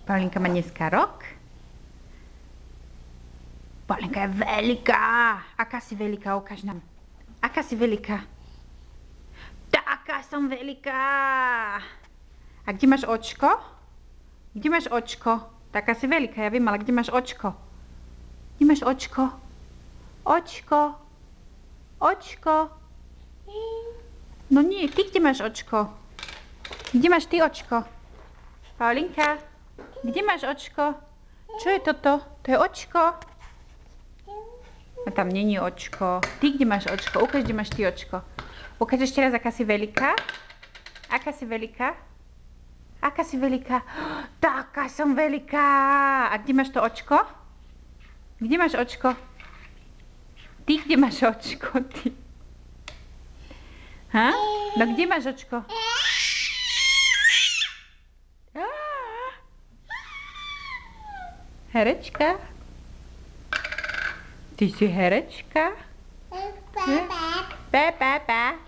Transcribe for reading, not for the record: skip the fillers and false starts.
Paulinka má dneska rok. Paulinka je veľká. Aká si veľká? Ukáž nám. Aká si veľká? Taká som veľká. A kde máš očko? Kde máš očko? Taká si veľká, ja viem, ale kde máš očko? Kde máš očko? Očko. Očko. No nie, ty kde máš očko? Kde máš ty očko? Paulinka, kde máš očko? Čo je toto? To je očko? A tam není očko. Ty kde máš očko? Ukáž, kde máš ty očko. Ukáž ešte raz, aká si veľká. Aká si veľká? Aká si veľká? Taká som veľká. A kde máš to očko? Kde máš očko? Ty kde máš očko? Ty. Ha? No kde máš očko? Herečka? Ty si herečka? Pa. Pa.